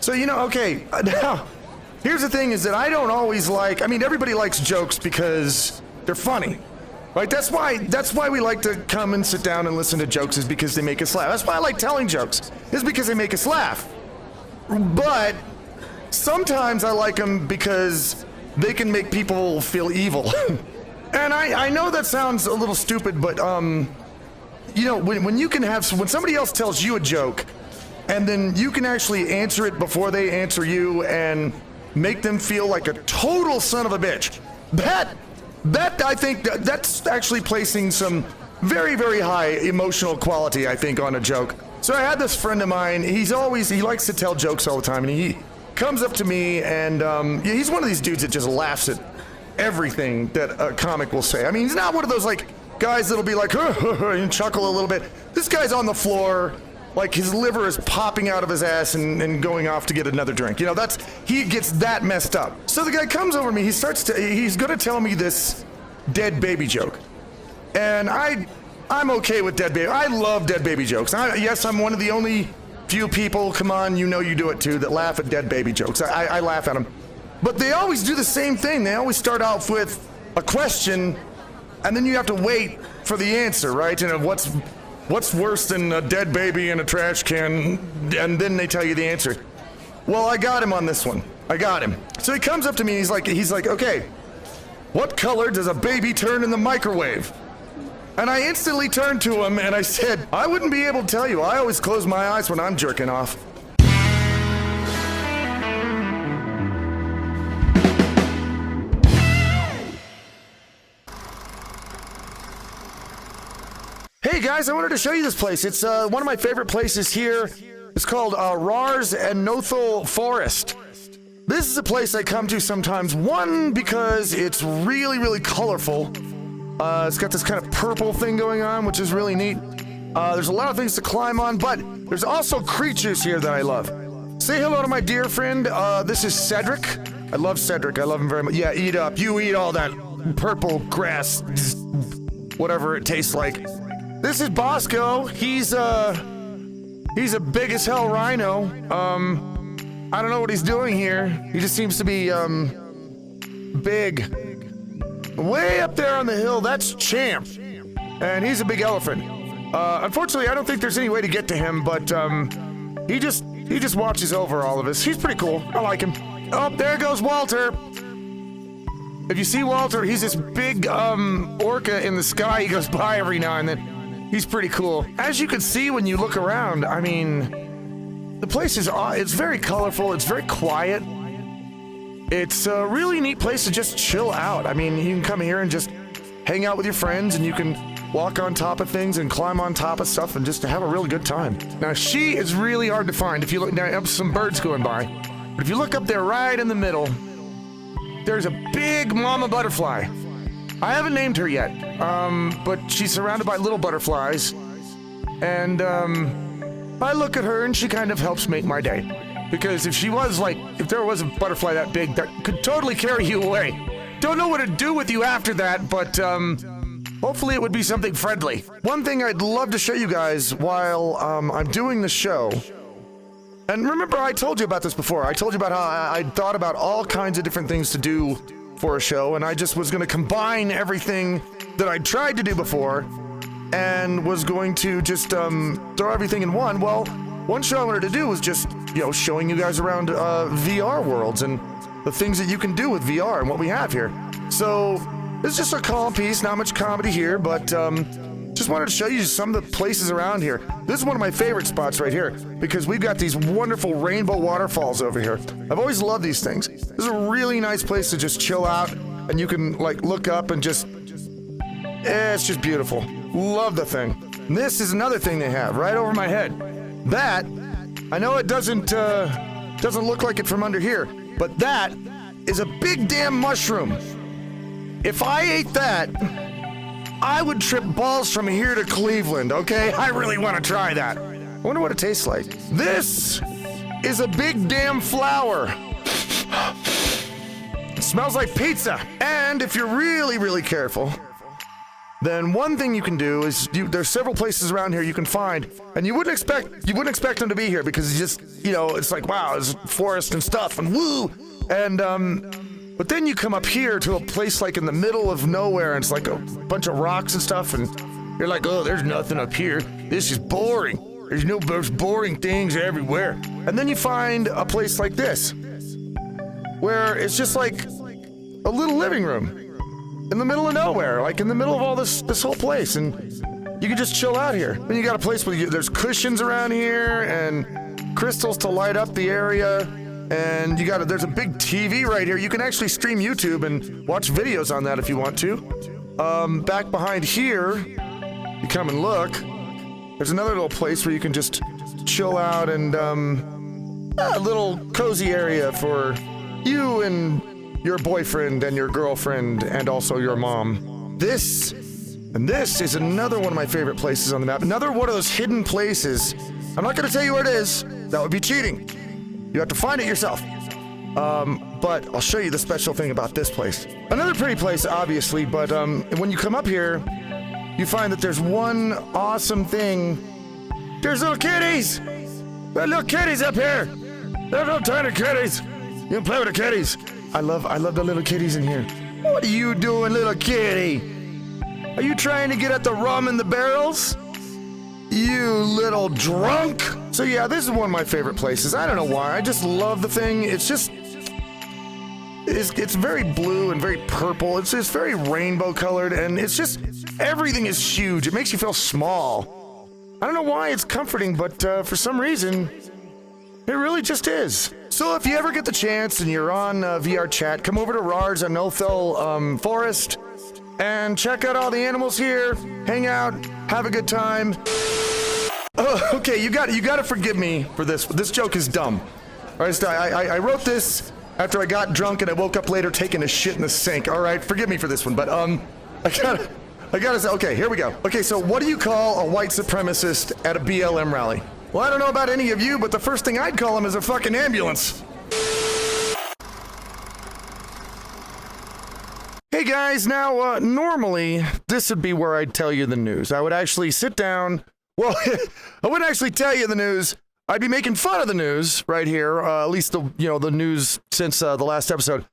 So, okay, now, here's the thing is that I don't always like, I mean, everybody likes jokes because they're funny, right? That's why we like to come and sit down and listen to jokes, is because they make us laugh. That's why I like telling jokes, is because they make us laugh. But sometimes I like them because they can make people feel evil. And I know that sounds a little stupid, but, when you can have, when somebody else tells you a joke, and then you can actually answer it before they answer you and make them feel like a total son of a bitch. That I think that's actually placing some very, very high emotional quality, I think, on a joke. So I had this friend of mine, he likes to tell jokes all the time, and he comes up to me and he's one of these dudes that just laughs at everything that a comic will say. I mean, he's not one of those like guys that'll be like, and chuckle a little bit. This guy's on the floor, like his liver is popping out of his ass and going off to get another drink. He gets that messed up. So the guy comes over to me, he's gonna tell me this dead baby joke. And I'm okay with dead baby. I love dead baby jokes. Yes, I'm one of the only few people, come on, you do it too, that laugh at dead baby jokes. I laugh at them. But they always do the same thing. They always start off with a question, and then you have to wait for the answer, right? What's worse than a dead baby in a trash can? And then they tell you the answer. Well, I got him on this one. I got him. So he comes up to me, he's like, okay, what color does a baby turn in the microwave? And I instantly turned to him and I said, I wouldn't be able to tell you. I always close my eyes when I'm jerking off. Hey guys, I wanted to show you this place. It's one of my favorite places here. It's called Rars and Nothal Forest. This is a place I come to sometimes, one, because it's really, really colorful. It's got this kind of purple thing going on, which is really neat. There's a lot of things to climb on, but there's also creatures here that I love. Say hello to my dear friend. This is Cedric. I love Cedric. I love him very much. Yeah, eat up. You eat all that purple grass, whatever it tastes like. This is Bosco. He's a big as hell rhino. I don't know what he's doing here. He just seems to be, big. Way up there on the hill, that's Champ. And he's a big elephant. Unfortunately, I don't think there's any way to get to him, but, he just watches over all of us. He's pretty cool. I like him. Oh, there goes Walter. If you see Walter, he's this big, orca in the sky. He goes by every now and then. He's pretty cool. As you can see when you look around, I mean, the place it's very colorful, it's very quiet. It's a really neat place to just chill out. I mean, you can come here and just hang out with your friends, and you can walk on top of things and climb on top of stuff and just have a real good time. Now, she is really hard to find. If you look, now, I have some birds going by. But if you look up there right in the middle, there's a big mama butterfly. I haven't named her yet, but she's surrounded by little butterflies, and I look at her and she kind of helps make my day. Because if there was a butterfly that big, that could totally carry you away. Don't know what to do with you after that, but hopefully it would be something friendly. One thing I'd love to show you guys while I'm doing the show, and remember I told you about this before. I told you about how I thought about all kinds of different things to do for a show, and I just was going to combine everything that I tried to do before and was going to just throw everything in one. Well, one show I wanted to do was just, showing you guys around VR worlds and the things that you can do with VR and what we have here. So it's just a calm piece, not much comedy here, but just wanted to show you some of the places around here. This is one of my favorite spots right here because we've got these wonderful rainbow waterfalls over here. I've always loved these things. This is a really nice place to just chill out, and you can look up and just, it's just beautiful. Love the thing. And this is another thing they have right over my head. That, I know it doesn't look like it from under here, but that is a big damn mushroom. If I ate that, I would trip balls from here to Cleveland, okay? I really want to try that. I wonder what it tastes like. This is a big damn flower. It smells like pizza. And if you're really, really careful, then one thing you can do is there's several places around here you can find, and you wouldn't expect them to be here because you just, it's like, wow, there's forest and stuff and woo, and but then you come up here to a place like in the middle of nowhere, and it's like a bunch of rocks and stuff, and you're like, oh, there's nothing up here. This is boring. There's boring things everywhere. And then you find a place like this, where it's just like a little living room in the middle of nowhere, like in the middle of all this whole place, and you can just chill out here. Then you got a place where there's cushions around here and crystals to light up the area, and there's a big TV right here. You can actually stream YouTube and watch videos on that if you want to. Back behind here, you come and look. There's another little place where you can just chill out, and a little cozy area for you and your boyfriend and your girlfriend and also your mom. This is another one of my favorite places on the map. Another one of those hidden places. I'm not going to tell you where it is. That would be cheating. You have to find it yourself. But I'll show you the special thing about this place. Another pretty place, obviously, but when you come up here, you find that there's one awesome thing. There's little kitties! There's little kitties up here! There's little tiny kitties! You can play with the kitties. I love the little kitties in here. What are you doing, little kitty? Are you trying to get at the rum in the barrels? You little drunk! So yeah, this is one of my favorite places. I don't know why. I just love the thing. It's very blue and very purple. It's just very rainbow colored, and it's just, everything is huge. It makes you feel small. I don't know why it's comforting, but for some reason, it really just is. So if you ever get the chance and you're on VR chat, come over to Rars and Nothel Forest and check out all the animals here, hang out, have a good time. Oh, okay, you got to forgive me for this. This joke is dumb. All right, so I wrote this after I got drunk and I woke up later taking a shit in the sink. All right, forgive me for this one, but I gotta say, okay, here we go. Okay, so what do you call a white supremacist at a BLM rally? Well, I don't know about any of you, but the first thing I'd call him is a fucking ambulance. Hey guys, now, normally, this would be where I'd tell you the news. I would actually sit down, well, I wouldn't actually tell you the news. I'd be making fun of the news right here, at least the news since the last episode.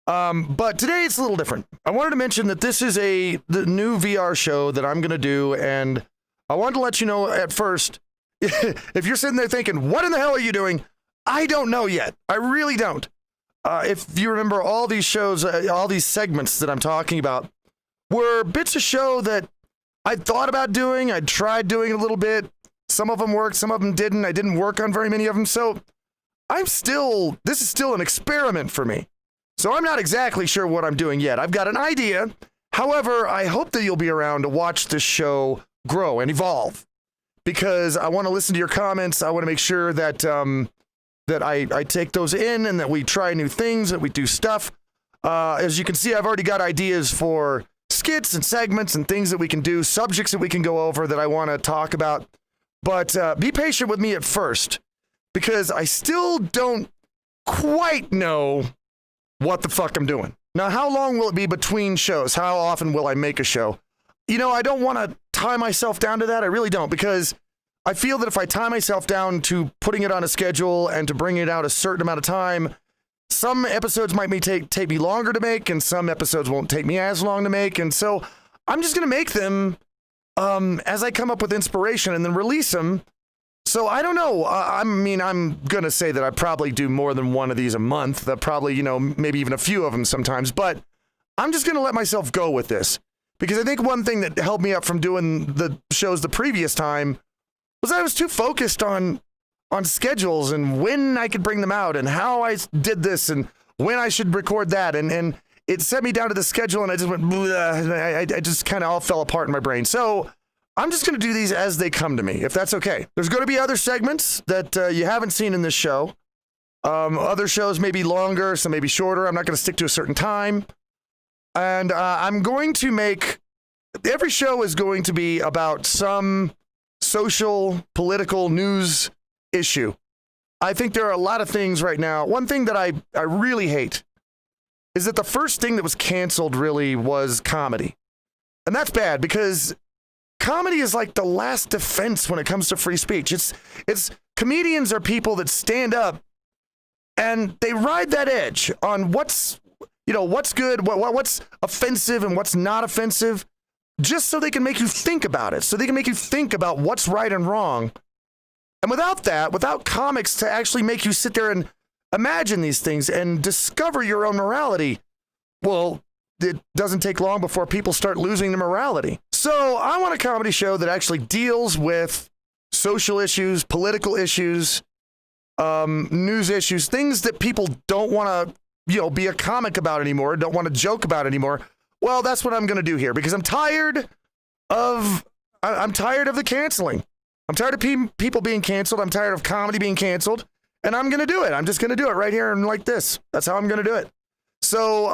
But today it's a little different. I wanted to mention that this is the new VR show that I'm gonna do, and I wanted to let you know at first, if you're sitting there thinking, what in the hell are you doing? I don't know yet. I really don't. If you remember, all these shows, all these segments that I'm talking about were bits of show that I'd thought about doing. I'd tried doing a little bit. Some of them worked, some of them didn't. I didn't work on very many of them. So this is still an experiment for me. So I'm not exactly sure what I'm doing yet. I've got an idea. However, I hope that you'll be around to watch this show grow and evolve, because I want to listen to your comments. I want to make sure that that I take those in, and that we try new things, that we do stuff. As you can see, I've already got ideas for skits and segments and things that we can do, subjects that we can go over that I want to talk about. But be patient with me at first, because I still don't quite know what the fuck I'm doing. Now, how long will it be between shows? How often will I make a show? I don't want to tie myself down to that. I really don't, because I feel that if I tie myself down to putting it on a schedule and to bring it out a certain amount of time, some episodes might take me longer to make, and some episodes won't take me as long to make. And so I'm just going to make them as I come up with inspiration and then release them. So I don't know. I'm going to say that I probably do more than one of these a month. Probably, maybe even a few of them sometimes. But I'm just going to let myself go with this, because I think one thing that held me up from doing the shows the previous time was I was too focused on schedules and when I could bring them out and how I did this and when I should record that. And it set me down to the schedule, and I just went, I just kind of all fell apart in my brain. So I'm just going to do these as they come to me, if that's okay. There's going to be other segments that you haven't seen in this show. Other shows may be longer, some may be shorter. I'm not going to stick to a certain time. And I'm going to make, every show is going to be about some social, political news issue. I think there are a lot of things right now. One thing that I really hate is that the first thing that was canceled really was comedy. And that's bad because comedy is like the last defense when it comes to free speech. It's comedians are people that stand up and they ride that edge on what's good, what's offensive and what's not offensive, just so they can make you think about it, so they can make you think about what's right and wrong. And without comics to actually make you sit there and imagine these things and discover your own morality, well, it doesn't take long before people start losing their morality. So I want a comedy show that actually deals with social issues, political issues, news issues, things that people don't want to, be a comic about anymore, don't want to joke about anymore. Well, that's what I'm going to do here because I'm tired of the canceling. I'm tired of people being canceled. I'm tired of comedy being canceled, and I'm going to do it. I'm just going to do it right here and like this. That's how I'm going to do it. So,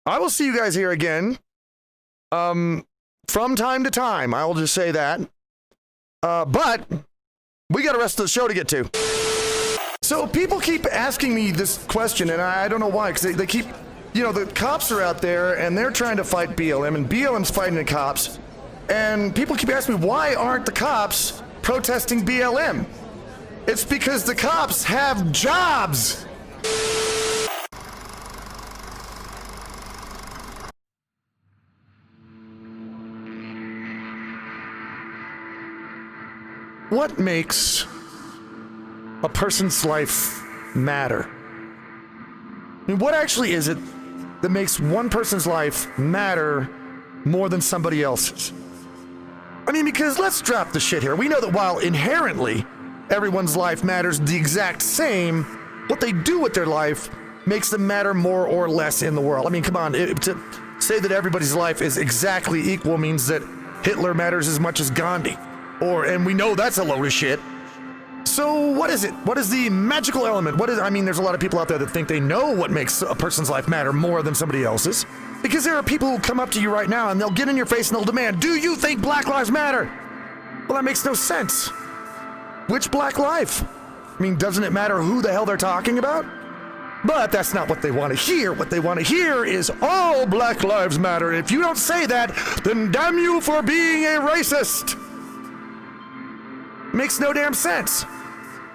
I will see you guys here again. From time to time, I will just say that. But we got the rest of the show to get to. So people keep asking me this question, and I don't know why, because they keep, the cops are out there, and they're trying to fight BLM, and BLM's fighting the cops, and people keep asking me, why aren't the cops protesting BLM? It's because the cops have jobs. What makes a person's life matter? I mean, what actually is it that makes one person's life matter more than somebody else's? I mean, because let's drop the shit here. We know that while inherently everyone's life matters the exact same, what they do with their life makes them matter more or less in the world. I mean, come on, to say that everybody's life is exactly equal means that Hitler matters as much as Gandhi. And we know that's a load of shit. So what is it? What is the magical element? There's a lot of people out there that think they know what makes a person's life matter more than somebody else's. Because there are people who come up to you right now and they'll get in your face and they'll demand, do you think Black Lives Matter? Well, that makes no sense. Which Black life? I mean, doesn't it matter who the hell they're talking about? But that's not what they want to hear. What they want to hear is all Black Lives Matter. If you don't say that, then damn you for being a racist. Makes no damn sense.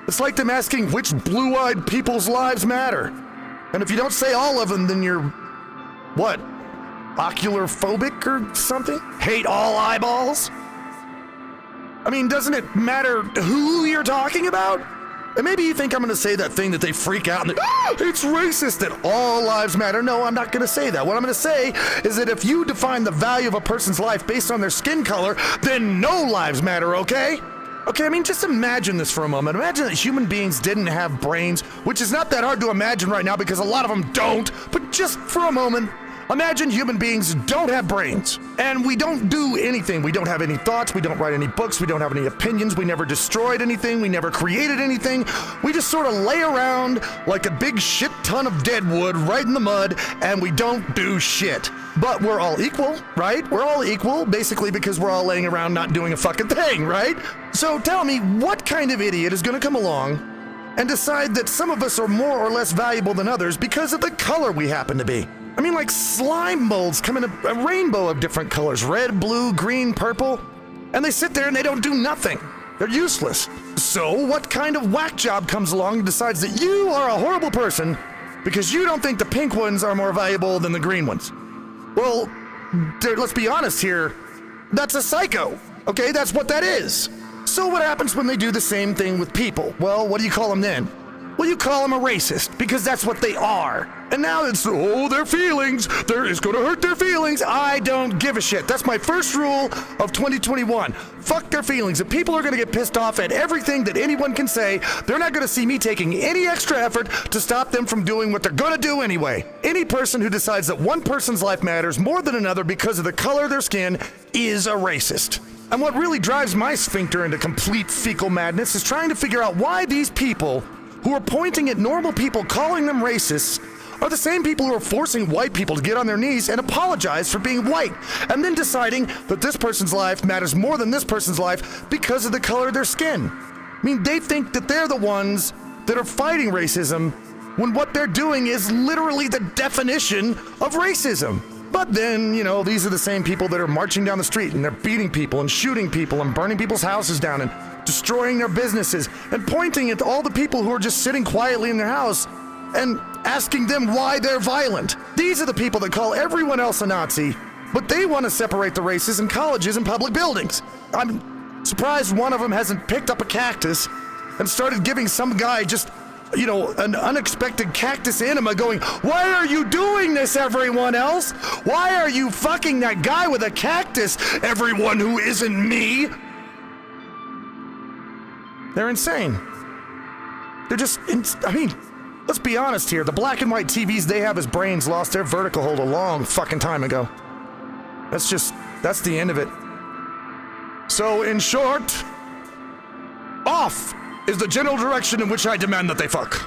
It's like them asking which blue-eyed people's lives matter. And if you don't say all of them, then you're, what, ocular phobic or something? Hate all eyeballs? I mean, doesn't it matter who you're talking about? And maybe you think I'm gonna say that thing that they freak out and it's racist that all lives matter. No, I'm not gonna say that. What I'm gonna say is that if you define the value of a person's life based on their skin color, then no lives matter, okay? Okay, I mean, just imagine this for a moment. Imagine that human beings didn't have brains, which is not that hard to imagine right now because a lot of them don't, but just for a moment, imagine human beings don't have brains, and we don't do anything. We don't have any thoughts, we don't write any books, we don't have any opinions, we never destroyed anything, we never created anything. We just sort of lay around like a big shit ton of dead wood right in the mud, and we don't do shit. But we're all equal, right? We're all equal, basically because we're all laying around not doing a fucking thing, right? So tell me, what kind of idiot is gonna come along and decide that some of us are more or less valuable than others because of the color we happen to be? I mean, like slime molds come in a rainbow of different colors, red, blue, green, purple, and they sit there and they don't do nothing. They're useless. So what kind of whack job comes along and decides that you are a horrible person because you don't think the pink ones are more valuable than the green ones? Well, let's be honest here, that's a psycho, okay? That's what that is. So what happens when they do the same thing with people? Well, what do you call them then? Well, you call them a racist, because that's what they are. And now it's, their feelings, it's gonna hurt their feelings. I don't give a shit. That's my first rule of 2021. Fuck their feelings. If people are gonna get pissed off at everything that anyone can say, they're not gonna see me taking any extra effort to stop them from doing what they're gonna do anyway. Any person who decides that one person's life matters more than another because of the color of their skin is a racist. And what really drives my sphincter into complete fecal madness is trying to figure out why these people who are pointing at normal people calling them racists are the same people who are forcing white people to get on their knees and apologize for being white, and then deciding that this person's life matters more than this person's life because of the color of their skin. I mean, they think that they're the ones that are fighting racism when what they're doing is literally the definition of racism. But then, you know, these are the same people that are marching down the street and they're beating people and shooting people and burning people's houses down and destroying their businesses and pointing at all the people who are just sitting quietly in their house and asking them why they're violent. These are the people that call everyone else a Nazi, but they want to separate the races in colleges and public buildings. I'm surprised one of them hasn't picked up a cactus and started giving some guy just, you know, an unexpected cactus enema going, "Why are you doing this, everyone else? Why are you fucking that guy with a cactus, everyone who isn't me?" They're insane. They're just, I mean, let's be honest here. The black and white TVs they have as brains lost their vertical hold a long fucking time ago. That's the end of it. So, in short, off is the general direction in which I demand that they fuck.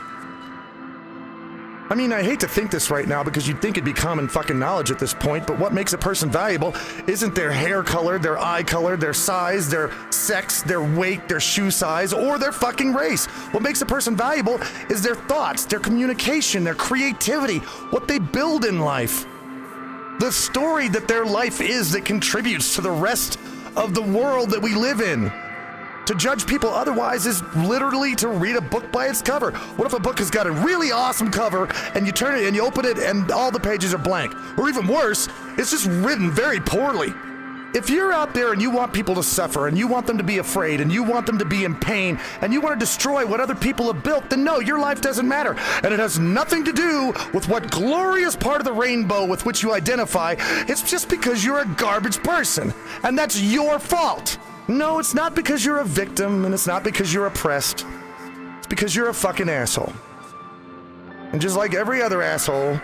I mean, I hate to think this right now because you'd think it'd be common fucking knowledge at this point, but what makes a person valuable isn't their hair color, their eye color, their size, their sex, their weight, their shoe size, or their fucking race. What makes a person valuable is their thoughts, their communication, their creativity, what they build in life. The story that their life is that contributes to the rest of the world that we live in. To judge people otherwise is literally to read a book by its cover. What if a book has got a really awesome cover and you turn it and you open it and all the pages are blank? Or even worse, it's just written very poorly. If you're out there and you want people to suffer and you want them to be afraid and you want them to be in pain and you want to destroy what other people have built, then no, your life doesn't matter. And it has nothing to do with what glorious part of the rainbow with which you identify. It's just because you're a garbage person. And that's your fault. No, it's not because you're a victim, and it's not because you're oppressed. It's because you're a fucking asshole. And just like every other asshole,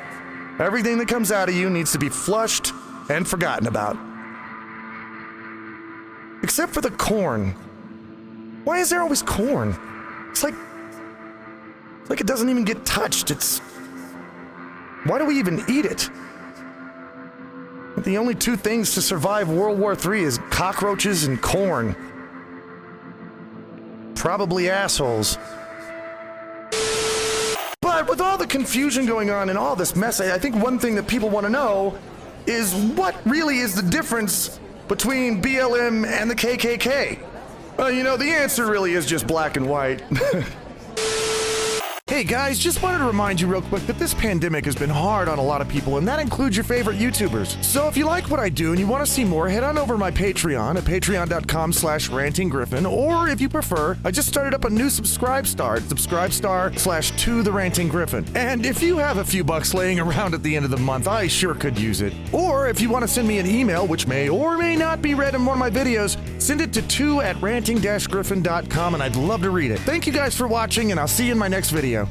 everything that comes out of you needs to be flushed and forgotten about. Except for the corn. Why is there always corn? It's like it doesn't even get touched. Why do we even eat it? The only two things to survive World War III is cockroaches and corn. Probably assholes. But with all the confusion going on and all this mess, I think one thing that people want to know is what really is the difference between BLM and the KKK? You know, the answer really is just black and white. Hey guys, just wanted to remind you real quick that this pandemic has been hard on a lot of people, and that includes your favorite YouTubers. So if you like what I do and you want to see more, head on over to my Patreon at patreon.com/Ranting Gryphon, or if you prefer, I just started up a new Subscribestar at Subscribestar/To The Ranting Gryphon. And if you have a few bucks laying around at the end of the month, I sure could use it. Or if you want to send me an email, which may or may not be read in one of my videos, send it to 2@ranting-gryphon.com and I'd love to read it. Thank you guys for watching, and I'll see you in my next video.